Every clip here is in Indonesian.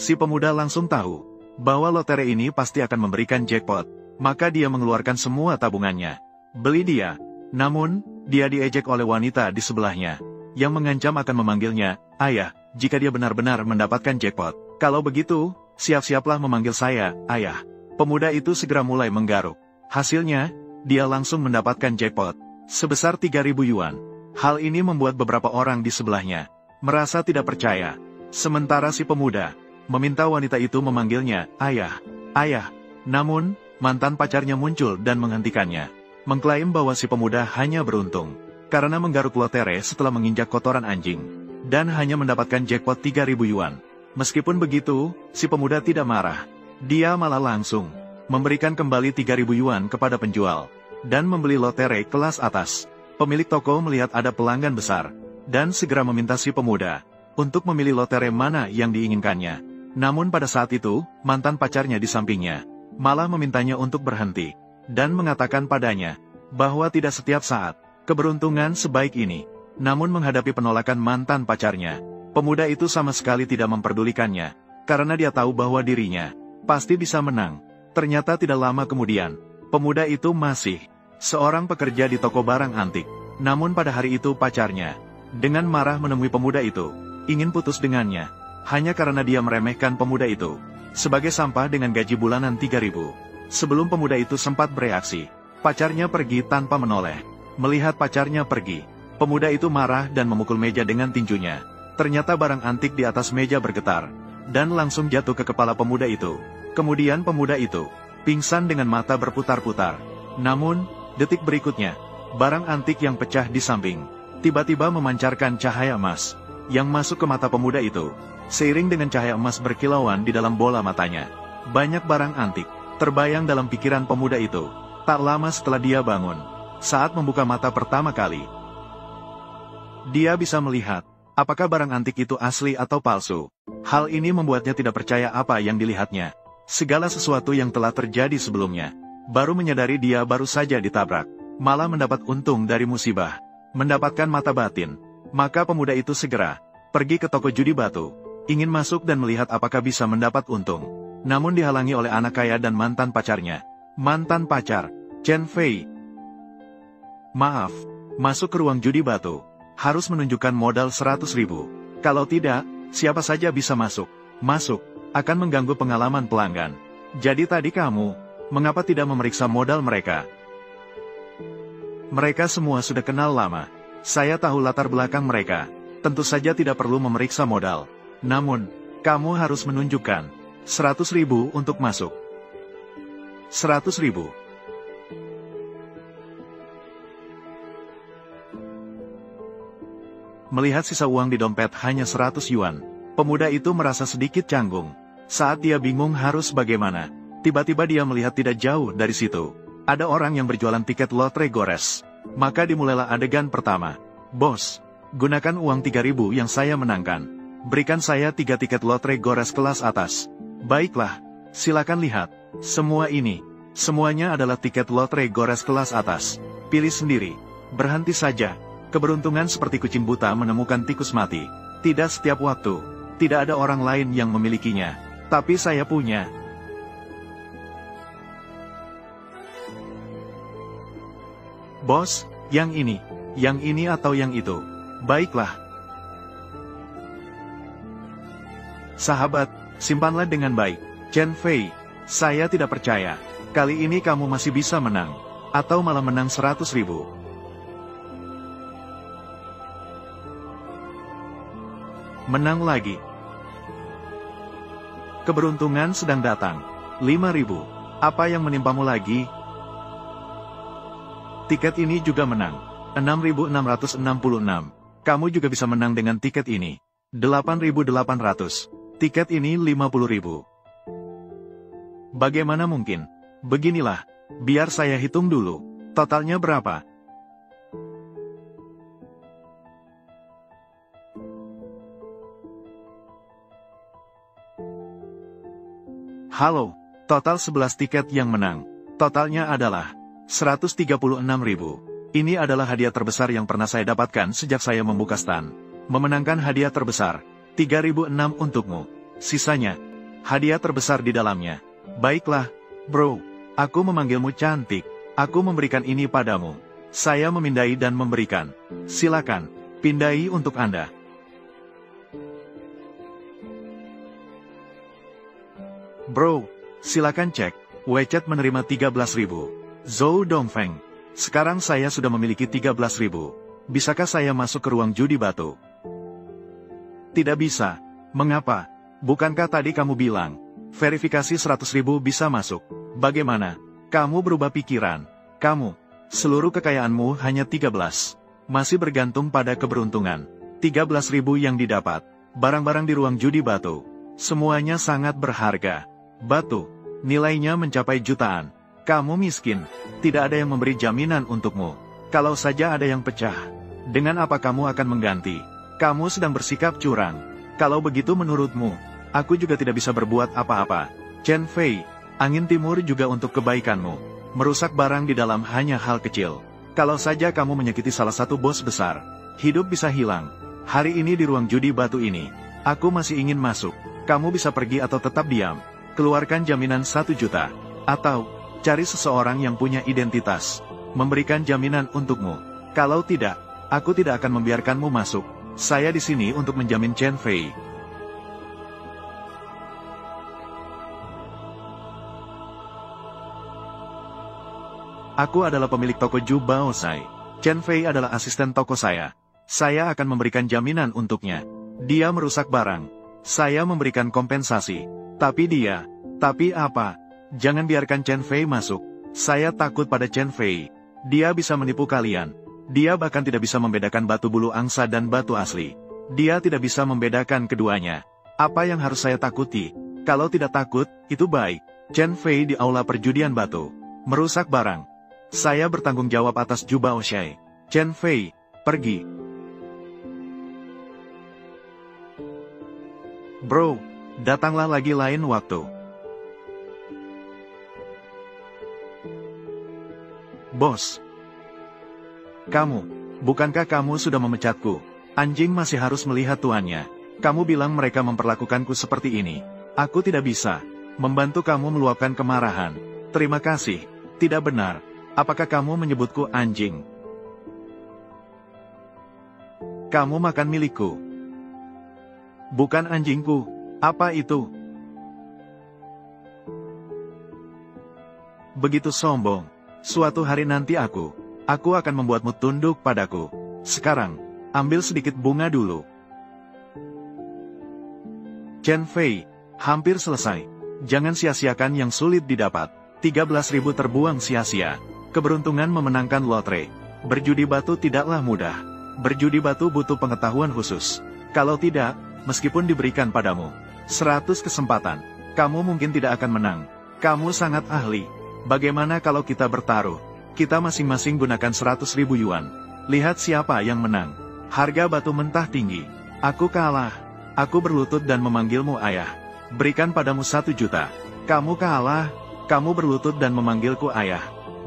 Si pemuda langsung tahu bahwa lotre ini pasti akan memberikan jackpot, maka dia mengeluarkan semua tabungannya. Beli dia. Namun, dia diejek oleh wanita di sebelahnya, yang mengancam akan memanggilnya ayah, jika dia benar-benar mendapatkan jackpot. Kalau begitu, siap-siaplah memanggil saya ayah. Pemuda itu segera mulai menggaruk. Hasilnya, dia langsung mendapatkan jackpot sebesar 3.000 yuan. Hal ini membuat beberapa orang di sebelahnya merasa tidak percaya. Sementara si pemuda meminta wanita itu memanggilnya ayah, ayah. Namun, mantan pacarnya muncul dan menghentikannya, mengklaim bahwa si pemuda hanya beruntung karena menggaruk lotre setelah menginjak kotoran anjing, dan hanya mendapatkan jackpot 3.000 yuan. Meskipun begitu, si pemuda tidak marah. Dia malah langsung memberikan kembali 3.000 yuan kepada penjual, dan membeli lotre kelas atas. Pemilik toko melihat ada pelanggan besar, dan segera meminta si pemuda untuk memilih lotre mana yang diinginkannya. Namun pada saat itu, mantan pacarnya di sampingnya malah memintanya untuk berhenti, dan mengatakan padanya bahwa tidak setiap saat keberuntungan sebaik ini. Namun menghadapi penolakan mantan pacarnya, pemuda itu sama sekali tidak memperdulikannya, karena dia tahu bahwa dirinya pasti bisa menang. Ternyata tidak lama kemudian, pemuda itu masih seorang pekerja di toko barang antik. Namun pada hari itu pacarnya dengan marah menemui pemuda itu, ingin putus dengannya, hanya karena dia meremehkan pemuda itu sebagai sampah dengan gaji bulanan 3.000. Sebelum pemuda itu sempat bereaksi, pacarnya pergi tanpa menoleh. Melihat pacarnya pergi, pemuda itu marah dan memukul meja dengan tinjunya. Ternyata barang antik di atas meja bergetar, dan langsung jatuh ke kepala pemuda itu. Kemudian pemuda itu pingsan dengan mata berputar-putar. Namun, detik berikutnya, barang antik yang pecah di samping tiba-tiba memancarkan cahaya emas yang masuk ke mata pemuda itu. Seiring dengan cahaya emas berkilauan di dalam bola matanya, banyak barang antik terbayang dalam pikiran pemuda itu. Tak lama setelah dia bangun, saat membuka mata pertama kali, dia bisa melihat apakah barang antik itu asli atau palsu. Hal ini membuatnya tidak percaya apa yang dilihatnya. Segala sesuatu yang telah terjadi sebelumnya, baru menyadari dia baru saja ditabrak, malah mendapat untung dari musibah, mendapatkan mata batin. Maka pemuda itu segera pergi ke toko judi batu, ingin masuk dan melihat apakah bisa mendapat untung. Namun dihalangi oleh anak kaya dan mantan pacarnya. Mantan pacar, Chen Fei. Maaf, masuk ke ruang judi batu harus menunjukkan modal 100.000. Kalau tidak, siapa saja bisa masuk. Masuk akan mengganggu pengalaman pelanggan. Jadi tadi kamu, mengapa tidak memeriksa modal mereka? Mereka semua sudah kenal lama. Saya tahu latar belakang mereka. Tentu saja tidak perlu memeriksa modal. Namun, kamu harus menunjukkan 100.000 untuk masuk. 100.000. Melihat sisa uang di dompet hanya 100 yuan, pemuda itu merasa sedikit canggung. Saat dia bingung harus bagaimana, tiba-tiba dia melihat tidak jauh dari situ ada orang yang berjualan tiket lotre gores. Maka dimulailah adegan pertama. Bos, gunakan uang 3.000 yang saya menangkan. Berikan saya 3 tiket lotre gores kelas atas. Baiklah, silakan lihat. Semua ini, semuanya adalah tiket lotre gores kelas atas. Pilih sendiri. Berhenti saja. Keberuntungan seperti kucing buta menemukan tikus mati. Tidak setiap waktu. Tidak ada orang lain yang memilikinya. Tapi saya punya. Bos, yang ini atau yang itu. Baiklah. Sahabat, simpanlah dengan baik. Chen Fei, saya tidak percaya. Kali ini kamu masih bisa menang. Atau malah menang 100.000. Menang lagi. Keberuntungan sedang datang. 5.000. Apa yang menimpamu lagi? Tiket ini juga menang. 6.666. Kamu juga bisa menang dengan tiket ini. 8.800. Tiket ini 50.000. Bagaimana mungkin? Beginilah. Biar saya hitung dulu. Totalnya berapa? Halo, total 11 tiket yang menang. Totalnya adalah 136.000. Ini adalah hadiah terbesar yang pernah saya dapatkan sejak saya membuka stand. Memenangkan hadiah terbesar, 3.006 untukmu. Sisanya, hadiah terbesar di dalamnya. Baiklah, bro. Aku memanggilmu cantik. Aku memberikan ini padamu. Saya memindai dan memberikan. Silakan, pindai untuk Anda. Bro, silakan cek. WeChat menerima 13.000. Zhou Dongfeng. Sekarang saya sudah memiliki 13.000. Bisakah saya masuk ke ruang judi batu? Tidak bisa. Mengapa? Bukankah tadi kamu bilang, verifikasi 100.000 bisa masuk? Bagaimana? Kamu berubah pikiran. Kamu, seluruh kekayaanmu hanya 13. Masih bergantung pada keberuntungan. 13.000 yang didapat. Barang-barang di ruang judi batu. Semuanya sangat berharga. Batu, nilainya mencapai jutaan. Kamu miskin. Tidak ada yang memberi jaminan untukmu. Kalau saja ada yang pecah, dengan apa kamu akan mengganti? Kamu sedang bersikap curang. Kalau begitu menurutmu, aku juga tidak bisa berbuat apa-apa. Chen Fei, angin timur juga untuk kebaikanmu. Merusak barang di dalam hanya hal kecil. Kalau saja kamu menyakiti salah satu bos besar, hidup bisa hilang. Hari ini di ruang judi batu ini, aku masih ingin masuk. Kamu bisa pergi atau tetap diam. Keluarkan jaminan 1 juta. Atau cari seseorang yang punya identitas, memberikan jaminan untukmu. Kalau tidak, aku tidak akan membiarkanmu masuk. Saya di sini untuk menjamin Chen Fei. Aku adalah pemilik toko Ju Baosai. Chen Fei adalah asisten toko saya. Saya akan memberikan jaminan untuknya. Dia merusak barang. Saya memberikan kompensasi. Tapi apa? Jangan biarkan Chen Fei masuk. Saya takut pada Chen Fei. Dia bisa menipu kalian. Dia bahkan tidak bisa membedakan batu bulu angsa dan batu asli. Dia tidak bisa membedakan keduanya. Apa yang harus saya takuti? Kalau tidak takut, itu baik. Chen Fei di aula perjudian batu. Merusak barang. Saya bertanggung jawab atas Ju Baosai. Chen Fei, pergi. Bro, datanglah lagi lain waktu. Bos. Kamu, bukankah kamu sudah memecatku? Anjing masih harus melihat tuannya. Kamu bilang mereka memperlakukanku seperti ini. Aku tidak bisa membantu kamu meluapkan kemarahan. Terima kasih. Tidak benar. Apakah kamu menyebutku anjing? Kamu makan milikku. Bukan anjingku. Apa itu? Begitu sombong. Suatu hari nanti aku akan membuatmu tunduk padaku. Sekarang, ambil sedikit bunga dulu. Chen Fei, hampir selesai. Jangan sia-siakan yang sulit didapat. 13.000 terbuang sia-sia. Keberuntungan memenangkan lotre. Berjudi batu tidaklah mudah. Berjudi batu butuh pengetahuan khusus. Kalau tidak, meskipun diberikan padamu 100 kesempatan, kamu mungkin tidak akan menang. Kamu sangat ahli. Bagaimana kalau kita bertaruh? Kita masing-masing gunakan 100.000 yuan. Lihat siapa yang menang. Harga batu mentah tinggi. Aku kalah. Aku berlutut dan memanggilmu ayah. Berikan padamu 1 juta. Kamu kalah. Kamu berlutut dan memanggilku ayah.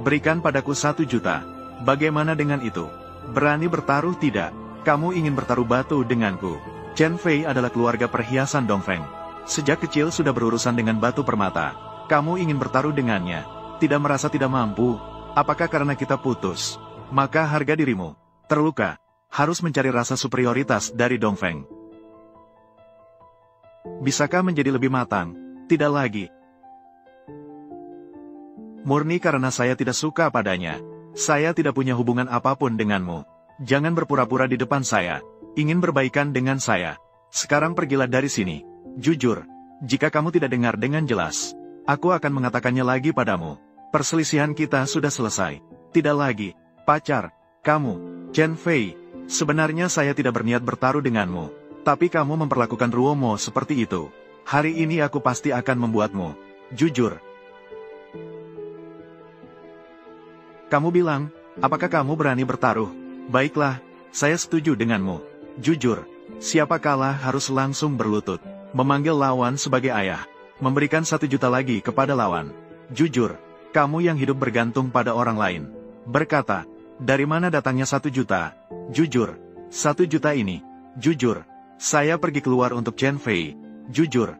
Berikan padaku 1 juta. Bagaimana dengan itu? Berani bertaruh tidak? Kamu ingin bertaruh batu denganku? Chen Fei adalah keluarga perhiasan Dongfeng. Sejak kecil sudah berurusan dengan batu permata. Kamu ingin bertaruh dengannya? Tidak merasa tidak mampu? Apakah karena kita putus, maka harga dirimu terluka? Harus mencari rasa superioritas dari Dongfeng. Bisakah menjadi lebih matang? Tidak lagi. Murni karena saya tidak suka padanya. Saya tidak punya hubungan apapun denganmu. Jangan berpura-pura di depan saya. Ingin berbaikan dengan saya. Sekarang pergilah dari sini. Jujur, jika kamu tidak dengar dengan jelas, aku akan mengatakannya lagi padamu. Perselisihan kita sudah selesai. Tidak lagi. Pacar, kamu, Chen Fei. Sebenarnya saya tidak berniat bertaruh denganmu. Tapi kamu memperlakukan Ruomo seperti itu. Hari ini aku pasti akan membuatmu jujur. Kamu bilang, apakah kamu berani bertaruh? Baiklah, saya setuju denganmu. Jujur, siapa kalah harus langsung berlutut. Memanggil lawan sebagai ayah. Memberikan 1 juta lagi kepada lawan. Jujur. Kamu yang hidup bergantung pada orang lain. Berkata, dari mana datangnya 1 juta? Jujur. 1 juta ini. Jujur. Saya pergi keluar untuk Chen Fei. Jujur.